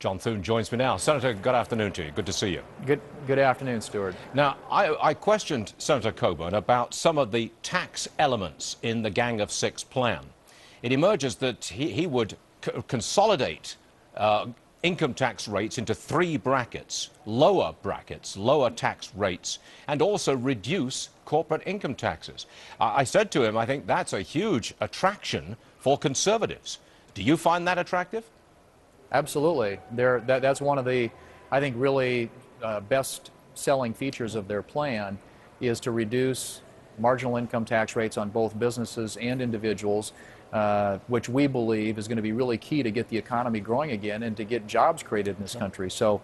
John Thune joins me now. Senator, good afternoon to you. Good to see you. Good afternoon, Stuart. Now, I questioned Senator Coburn about some of the tax elements in the Gang of Six plan. It emerges that he would consolidate income tax rates into three brackets, lower tax rates, and also reduce corporate income taxes. I said to him, I think that's a huge attraction for conservatives. Do you find that attractive? Absolutely. That's one of the, I think, really best-selling features of their plan is to reduce marginal income tax rates on both businesses and individuals, which we believe is going to be really key to get the economy growing again and to get jobs created in this country. So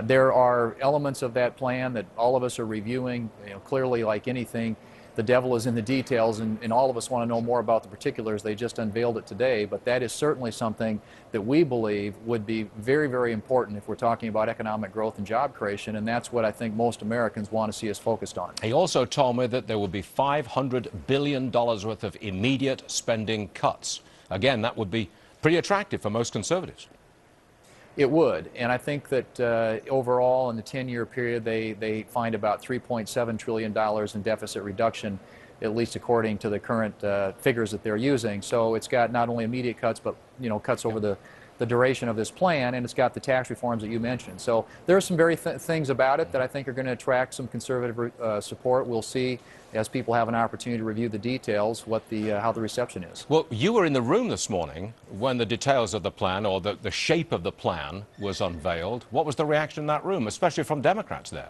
there are elements of that plan that all of us are reviewing. Clearly, like anything, the devil is in the details, and all of us want to know more about the particulars. They just unveiled it today, but that is certainly something that we believe would be very, very important if we're talking about economic growth and job creation, and that's what I think most Americans want to see us focused on. He also told me that there will be $500 billion worth of immediate spending cuts. Again, that would be pretty attractive for most conservatives. It would, and I think that overall in the 10-year period they find about $3.7 trillion in deficit reduction, at least according to the current figures that they're using. So it's got not only immediate cuts, but cuts over the duration of this plan, and it's got the tax reforms that you mentioned. So there are some very things about it that I think are going to attract some conservative support. We'll see as people have an opportunity to review the details how the reception is. Well, you were in the room this morning when the details of the plan, or the shape of the plan, was unveiled. What was the reaction in that room, especially from Democrats there?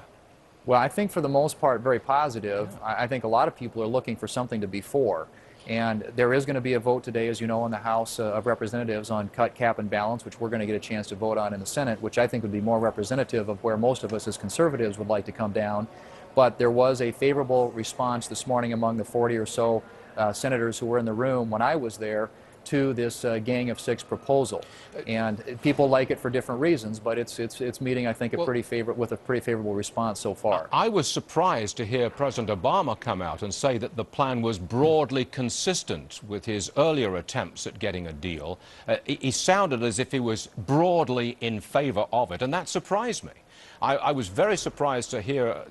Well, I think for the most part very positive. I think a lot of people are looking for something to be for. And there is going to be a vote today, as you know, in the House of Representatives on cut, cap, and balance, which we're going to get a chance to vote on in the Senate, which I think would be more representative of where most of us as conservatives would like to come down. But there was a favorable response this morning among the 40 or so senators who were in the room when I was there to this Gang of Six proposal. And people like it for different reasons, but it's meeting, I think, with a pretty favorable response so far. I was surprised to hear President Obama come out and say that the plan was broadly consistent with his earlier attempts at getting a deal. He sounded as if he was broadly in favor of it, and that surprised me. I was very surprised to hear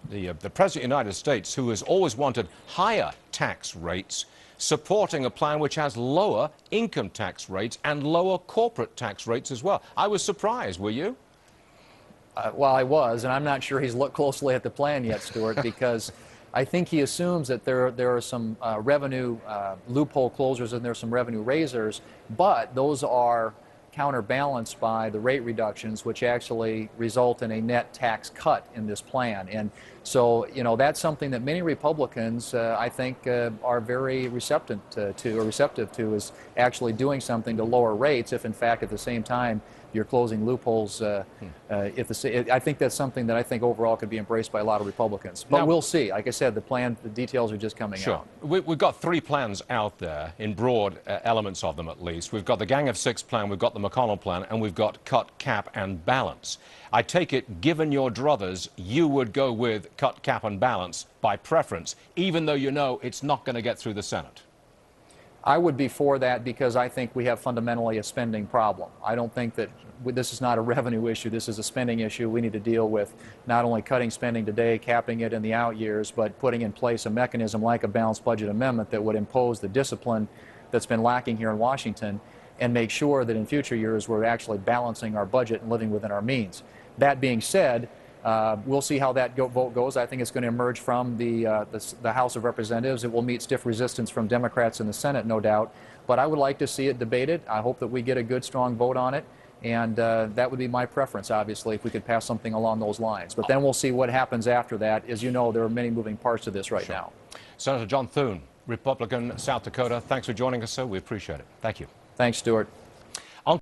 the President of the United States, who has always wanted higher tax rates, supporting a plan which has lower income tax rates and lower corporate tax rates as well. I was surprised, were you? Well, I was, and I'm not sure he's looked closely at the plan yet, Stuart, because I think he assumes that there are some revenue loophole closers and there's some revenue raisers, but those are counterbalanced by the rate reductions, which actually result in a net tax cut in this plan. And so, that's something that many Republicans, I think, are very receptive to, is actually doing something to lower rates if, in fact, at the same time, you're closing loopholes. I think that's something that I think overall could be embraced by a lot of Republicans. But now, we'll see. Like I said, the details are just coming out. We've got three plans out there, in broad elements of them at least. We've got the Gang of Six plan, we've got the McConnell plan, and we've got cut, cap, and balance. I take it, given your druthers, you would go with cut, cap, and balance by preference, even though you know it's not going to get through the Senate. I would be for that because I think we have fundamentally a spending problem. I don't think that this is not a revenue issue. This is a spending issue. We need to deal with not only cutting spending today, capping it in the out years, but putting in place a mechanism like a balanced budget amendment that would impose the discipline that's been lacking here in Washington and make sure that in future years we're actually balancing our budget and living within our means. That being said, we'll see how that vote goes. I think it's going to emerge from the House of Representatives. It will meet stiff resistance from Democrats in the Senate, no doubt. But I would like to see it debated. I hope that we get a good, strong vote on it. And that would be my preference, obviously, if we could pass something along those lines. But then we'll see what happens after that. As you know, there are many moving parts to this right now. Senator John Thune, Republican, South Dakota, thanks for joining us, sir. We appreciate it. Thank you. Thanks, Stuart.